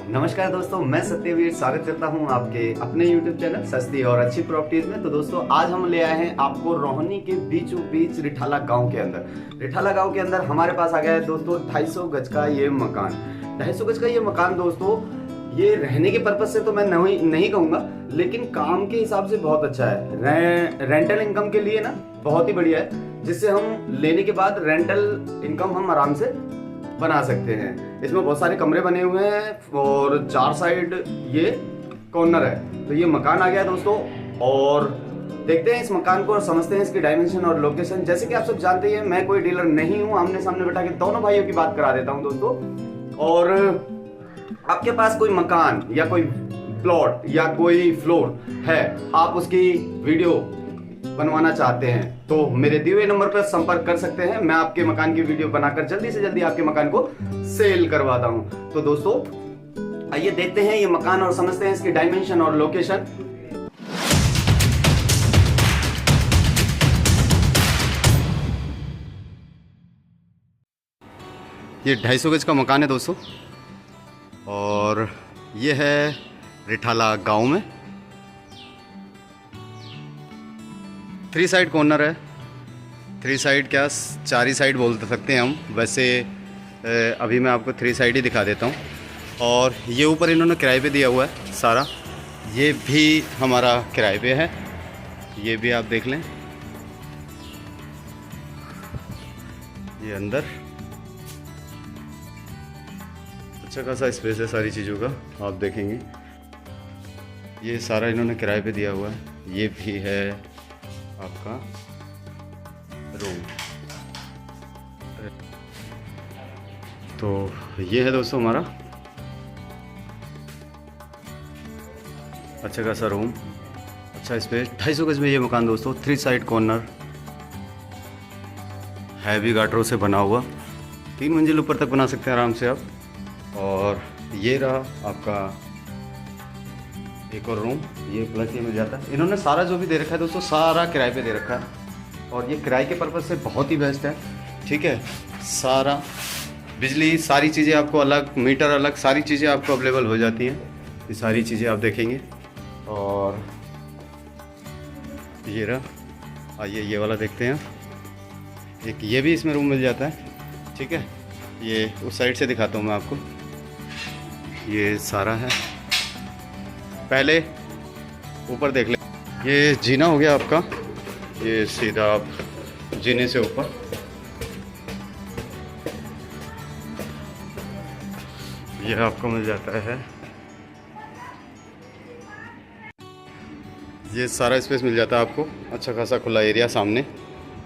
नमस्कार दोस्तों, मैं सत्यवीर स्वागत करता हूं आपके अपने YouTube चैनल सस्ती और अच्छी प्रॉपर्टीज में। तो दोस्तों आज हम ले आए हैं आपको रोहिणी के बीचों बीच रिठाला गांव के अंदर। रिठाला गांव के अंदर हमारे पास आ गया है दोस्तों 250 गज का ये मकान। 250 गज का ये मकान दोस्तों, ये रहने के पर्पज से तो मैं नहीं कहूंगा, लेकिन काम के हिसाब से बहुत अच्छा है। रेंटल इनकम के लिए ना बहुत ही बढ़िया है, जिससे हम लेने के बाद रेंटल इनकम हम आराम से बना सकते हैं। इसमें बहुत सारे कमरे बने हुए हैं और 4 साइड ये कॉर्नर है। तो ये मकान आ गया दोस्तों, और देखते हैं इस मकान को और समझते हैं इसकी डायमेंशन और लोकेशन। जैसे कि आप सब जानते हैं, मैं कोई डीलर नहीं हूं, आमने सामने बैठा के दोनों भाइयों की बात करा देता हूं दोस्तों। और आपके पास कोई मकान या कोई प्लॉट या कोई फ्लोर है, आप उसकी वीडियो बनवाना चाहते हैं तो मेरे दिए हुए नंबर पर संपर्क कर सकते हैं। मैं आपके मकान की वीडियो बनाकर जल्दी से जल्दी आपके मकान को सेल करवाता हूं। तो दोस्तों आइए देखते हैं ये मकान और समझते हैं इसकी डायमेंशन और लोकेशन। ये 250 गज का मकान है दोस्तों, और ये है रिठाला गांव में। 3 साइड कॉर्नर है। 3 साइड क्या, 4 ही साइड बोल सकते हैं हम। वैसे अभी मैं आपको 3 साइड ही दिखा देता हूँ। और ये ऊपर इन्होंने किराए पे दिया हुआ है सारा, ये भी हमारा किराए पे है। ये भी आप देख लें, ये अंदर अच्छा खासा स्पेस है सारी चीज़ों का, आप देखेंगे। ये सारा इन्होंने किराए पे दिया हुआ है। ये भी है आपका रूम। तो ये है दोस्तों हमारा अच्छा खासा रूम, अच्छा स्पेस। 250 गज में ये मकान दोस्तों, 3 साइड कॉर्नर, हैवी गाटरों से बना हुआ। 3 मंजिल ऊपर तक बना सकते हैं आराम से आप। और ये रहा आपका एक और रूम, ये प्लस ये मिल जाता है। इन्होंने सारा जो भी दे रखा है दोस्तों, सारा किराए पे दे रखा है, और ये किराए के पर्पज़ से बहुत ही बेस्ट है। ठीक है, सारा बिजली सारी चीज़ें आपको अलग, मीटर अलग, सारी चीज़ें आपको अवेलेबल हो जाती हैं। ये सारी चीज़ें आप देखेंगे। और ये रहा, आइए ये वाला देखते हैं। एक ये भी इसमें रूम मिल जाता है। ठीक है, ये उस साइड से दिखाता हूँ मैं आपको। ये सारा है, पहले ऊपर देख ले। ये जीना हो गया आपका, ये सीधा आप जीने से ऊपर। ये आपको मिल जाता है, ये सारा स्पेस मिल जाता है आपको, अच्छा खासा खुला एरिया सामने।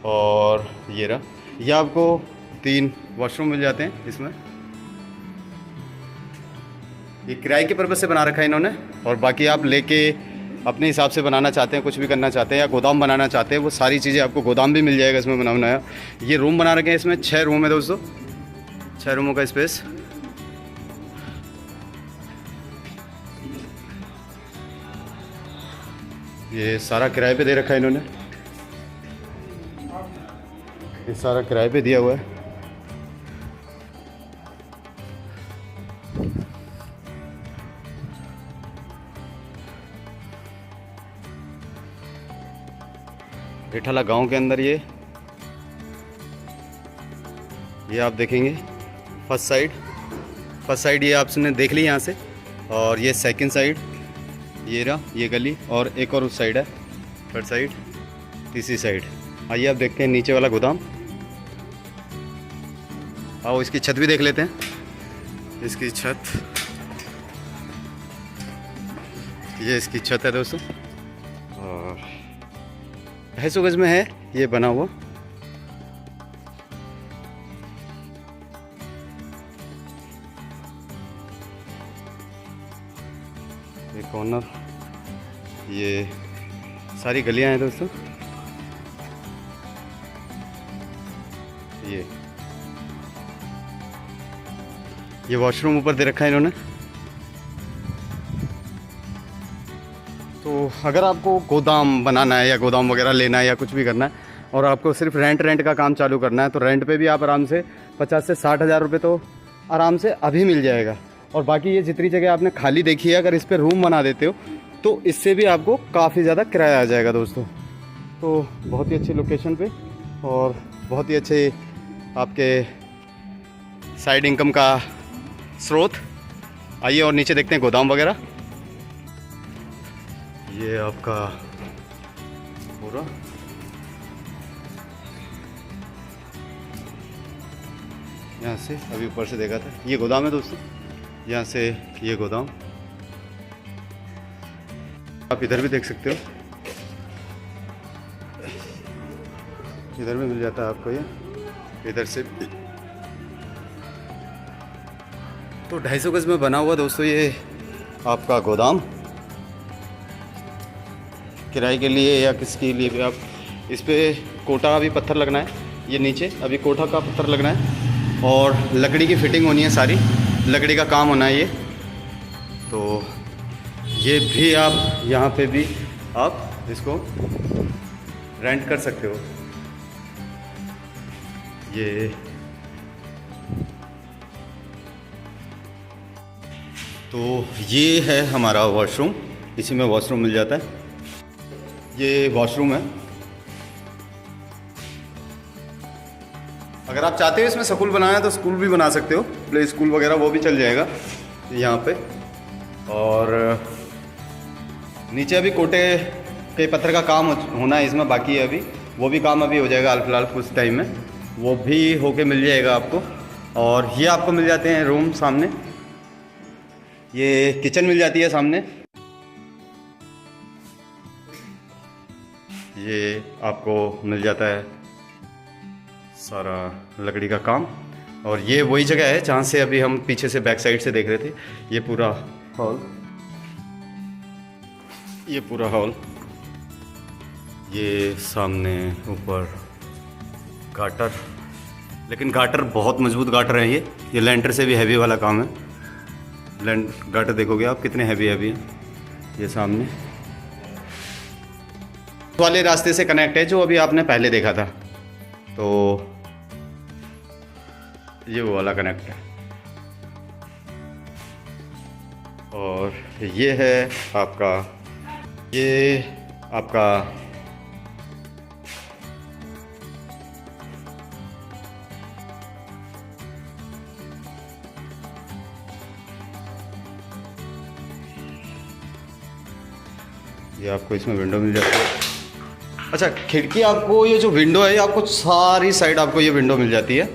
और ये रहा, ये आपको 3 वॉशरूम मिल जाते हैं इसमें। ये किराए के पर्पज़ से बना रखा है इन्होंने, और बाकी आप लेके अपने हिसाब से बनाना चाहते हैं, कुछ भी करना चाहते हैं, या गोदाम बनाना चाहते हैं, वो सारी चीज़ें आपको गोदाम भी मिल जाएगा इसमें बना बनाया। ये रूम बना रखे हैं, इसमें 6 रूम है दोस्तों, 6 रूमों का स्पेस। ये सारा किराए पे दे रखा है इन्होंने, ये सारा किराए पे दिया हुआ है। रिठाला गांव के अंदर ये आप देखेंगे। फर्स्ट साइड ये आपने देख ली यहाँ से, और ये सेकंड साइड, ये रहा ये गली, और एक और उस साइड है थर्ड साइड, तीसरी साइड। आइए आप देखते हैं नीचे वाला गोदाम। आओ इसकी छत भी देख लेते हैं। इसकी छत, ये इसकी छत है दोस्तों, और 250 गज में है ये बना हुआ। ये कॉर्नर, ये सारी गलियां हैं दोस्तों। ये वॉशरूम ऊपर दे रखा है इन्होंने। तो अगर आपको गोदाम बनाना है या गोदाम वगैरह लेना है या कुछ भी करना है, और आपको सिर्फ रेंट का काम चालू करना है, तो रेंट पे भी आप आराम से 50 से 60 हज़ार रुपये तो आराम से अभी मिल जाएगा। और बाकी ये जितनी जगह आपने खाली देखी है, अगर इस पर रूम बना देते हो तो इससे भी आपको काफ़ी ज़्यादा किराया आ जाएगा दोस्तों। तो बहुत ही अच्छी लोकेशन पे और बहुत ही अच्छे आपके साइड इनकम का स्रोत। आइए और नीचे देखते हैं गोदाम वगैरह। ये आपका पूरा यहाँ से अभी ऊपर से देखा था, ये गोदाम है दोस्तों। यहाँ से ये गोदाम आप इधर भी देख सकते हो, इधर भी मिल जाता है आपको, ये इधर से तो 250 गज में बना हुआ दोस्तों ये आपका गोदाम। किराए के लिए या किसके लिए भी आप इस पर कोटा अभी पत्थर लगना है, ये नीचे अभी कोटा का पत्थर लगना है और लकड़ी की फिटिंग होनी है, सारी लकड़ी का काम होना है ये। तो ये भी आप यहाँ पे भी आप इसको रेंट कर सकते हो। ये तो ये है हमारा वॉशरूम, इसी में वॉशरूम मिल जाता है। ये वॉशरूम है। अगर आप चाहते हो इसमें स्कूल बनाना है तो स्कूल भी बना सकते हो, प्ले स्कूल वगैरह वो भी चल जाएगा यहाँ पे। और नीचे अभी कोटे के पत्थर का काम होना है इसमें बाकी है अभी, वो भी काम अभी हो जाएगा हाल फिलहाल कुछ टाइम में, वो भी होके मिल जाएगा आपको। और ये आपको मिल जाते हैं रूम सामने, ये किचन मिल जाती है सामने, ये आपको मिल जाता है सारा लकड़ी का काम। और ये वही जगह है जहाँ से अभी हम पीछे से बैक साइड से देख रहे थे, ये पूरा हॉल, ये पूरा हॉल, ये सामने ऊपर गाटर, लेकिन गाटर बहुत मजबूत गाटर है ये लैंटर से भी हैवी वाला काम है। गाटर देखोगे आप कितने हैवी है ये सामने वाले रास्ते से कनेक्ट है जो अभी आपने पहले देखा था, तो ये वो वाला कनेक्ट है। और ये है आपका, ये आपका ये आपको इसमें विंडो मिल जाती है। अच्छा, खिड़की आपको ये जो विंडो है आपको सारी साइड आपको ये विंडो मिल जाती है,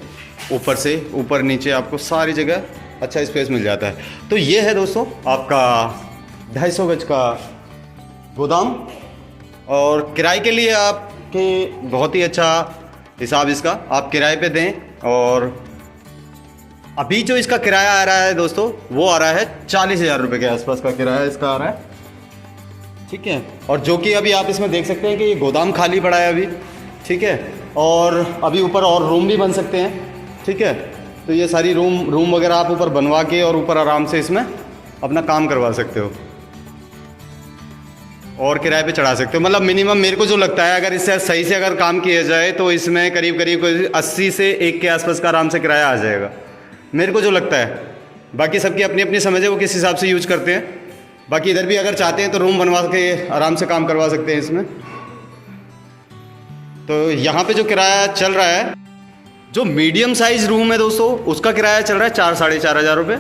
ऊपर से ऊपर नीचे आपको सारी जगह अच्छा स्पेस मिल जाता है। तो ये है दोस्तों आपका 250 गज का गोदाम। और किराए के लिए आपके बहुत ही अच्छा हिसाब इसका आप किराए पे दें। और अभी जो इसका किराया आ रहा है दोस्तों वो आ रहा है 40,000 रुपये के आसपास का किराया इसका आ रहा है, ठीक है। और जो कि अभी आप इसमें देख सकते हैं कि ये गोदाम खाली पड़ा है अभी, ठीक है। और अभी ऊपर और रूम भी बन सकते हैं, ठीक है। तो ये सारी रूम वगैरह आप ऊपर बनवा के और ऊपर आराम से इसमें अपना काम करवा सकते हो और किराए पे चढ़ा सकते हो। मतलब मिनिमम मेरे को जो लगता है अगर इससे सही से अगर काम किया जाए तो इसमें करीब करीब 80 से 1 के आसपास का आराम से किराया आ जाएगा, मेरे को जो लगता है। बाकी सबकी अपनी अपनी समझ है, वो किस हिसाब से यूज करते हैं। बाकी इधर भी अगर चाहते हैं तो रूम बनवा के आराम से काम करवा सकते हैं इसमें। तो यहाँ पे जो किराया चल रहा है, जो मीडियम साइज रूम है दोस्तों उसका किराया चल रहा है 4-4.5 हज़ार रुपये।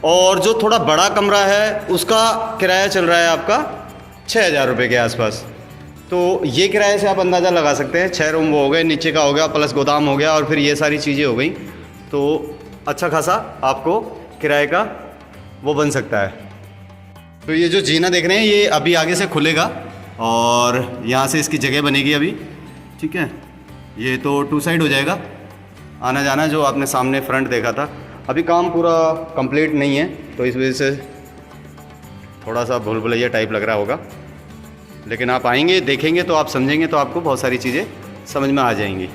और जो थोड़ा बड़ा कमरा है उसका किराया चल रहा है आपका 6,000 रुपये के आसपास। तो ये किराए से आप अंदाज़ा लगा सकते हैं, 6 रूम वो हो गए, नीचे का हो गया, प्लस गोदाम हो गया और फिर ये सारी चीज़ें हो गई, तो अच्छा खासा आपको किराए का वो बन सकता है। तो ये जो जीना देख रहे हैं ये अभी आगे से खुलेगा और यहाँ से इसकी जगह बनेगी अभी, ठीक है। ये तो 2 साइड हो जाएगा आना जाना, जो आपने सामने फ्रंट देखा था। अभी काम पूरा कंप्लीट नहीं है तो इस वजह से थोड़ा सा भूल भुलैया टाइप लग रहा होगा, लेकिन आप आएंगे देखेंगे तो आप समझेंगे, तो आपको बहुत सारी चीज़ें समझ में आ जाएंगी।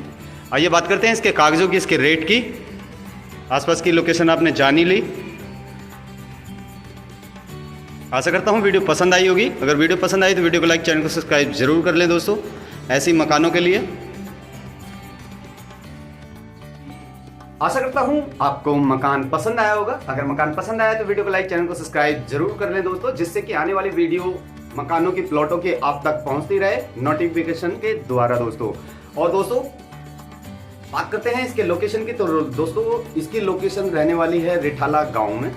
आइए बात करते हैं इसके कागज़ों की, इसके रेट की। आसपास की लोकेशन आपने जान ही ली। आशा करता हूँ वीडियो पसंद आई होगी। अगर वीडियो पसंद आई तो वीडियो को लाइक, चैनल को सब्सक्राइब जरूर कर लें दोस्तों, ऐसी मकानों के लिए। आशा करता हूं आपको मकान पसंद आया होगा। अगर मकान पसंद आया तो वीडियो को लाइक, चैनल को सब्सक्राइब जरूर कर लें दोस्तों, जिससे कि आने वाली वीडियो मकानों की, प्लॉटों की आप तक पहुंचती रहे नोटिफिकेशन के द्वारा दोस्तों। और दोस्तों बात करते हैं इसके लोकेशन की। तो दोस्तों इसकी लोकेशन रहने वाली है रिठाला गांव में,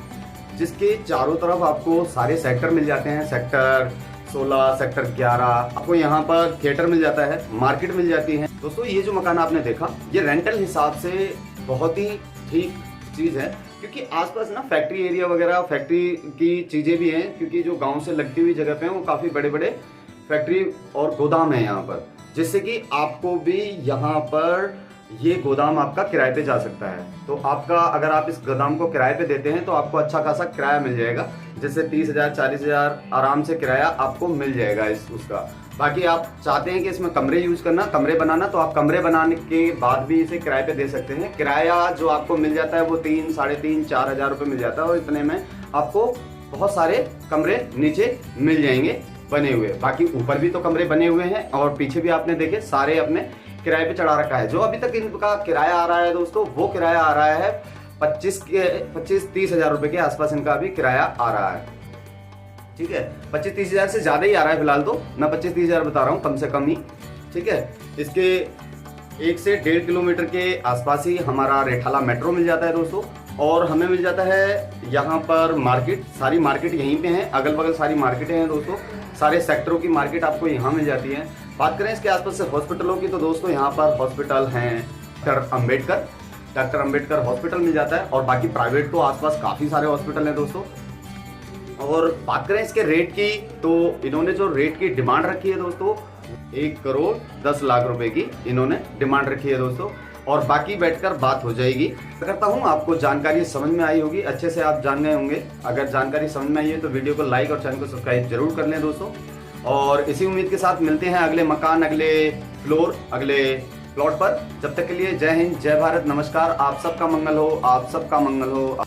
जिसके चारों तरफ आपको सारे सेक्टर मिल जाते हैं। सेक्टर 16, सेक्टर 11, आपको यहाँ पर थिएटर मिल जाता है, मार्केट मिल जाती है। दोस्तों ये जो मकान आपने देखा, ये रेंटल हिसाब से बहुत ही ठीक चीज़ है, क्योंकि आसपास ना फैक्ट्री एरिया वगैरह, फैक्ट्री की चीज़ें भी हैं, क्योंकि जो गांव से लगती हुई जगह पे हैं वो काफ़ी बड़े बड़े फैक्ट्री और गोदाम है यहाँ पर, जिससे कि आपको भी यहाँ पर ये गोदाम आपका किराए पे जा सकता है। तो आपका, अगर आप इस गोदाम को किराए पे देते हैं तो आपको अच्छा खासा किराया मिल जाएगा, जैसे 30,000 40,000 आराम से किराया आपको मिल जाएगा उसका। बाकी आप चाहते हैं कि इसमें कमरे यूज करना, कमरे बनाना, तो आप कमरे बनाने के बाद भी इसे किराए पे दे सकते हैं। किराया जो आपको मिल जाता है वो 3, 3,500, 4,000 रुपये मिल जाता है, और इतने में आपको बहुत सारे कमरे नीचे मिल जाएंगे बने हुए। बाकी ऊपर भी तो कमरे बने हुए हैं, और पीछे भी आपने देखे सारे अपने किराए पे चढ़ा रखा है। जो अभी तक इनका किराया आ रहा है दोस्तों, वो किराया आ रहा है 25-30 हजार रुपए के आसपास इनका अभी किराया आ रहा है। ठीक है, 25-30 हजार से ज्यादा ही आ रहा है फिलहाल तो, मैं 25-30 हजार बता रहा हूँ, कम से कम ही। ठीक है, इसके 1 से 1.5 किलोमीटर के आसपास ही हमारा रिठाला मेट्रो मिल जाता है दोस्तों, और हमें मिल जाता है यहाँ पर मार्केट। सारी मार्केट यहीं पे हैं, अगल बगल सारी मार्केटें हैं दोस्तों, सारे सेक्टरों की मार्केट आपको यहाँ मिल जाती है। बात करें इसके आसपास से हॉस्पिटलों की, तो दोस्तों यहाँ पर हॉस्पिटल हैं डॉक्टर अंबेडकर हॉस्पिटल मिल जाता है, और बाकी प्राइवेट तो आसपास काफ़ी सारे हॉस्पिटल हैं दोस्तों। और बात करें इसके रेट की, तो इन्होंने जो रेट की डिमांड रखी है दोस्तों, 1,10,00,000 रुपए की इन्होंने डिमांड रखी है दोस्तों, और बाकी बैठकर बात हो जाएगी। करता हूँ आपको जानकारी समझ में आई होगी, अच्छे से आप जान गए होंगे। अगर जानकारी समझ में आई है तो वीडियो को लाइक और चैनल को सब्सक्राइब जरूर कर लें दोस्तों। और इसी उम्मीद के साथ मिलते हैं अगले मकान, अगले फ्लोर, अगले प्लॉट पर। जब तक के लिए जय हिंद, जय भारत, नमस्कार। आप सबका मंगल हो, आप सबका मंगल हो।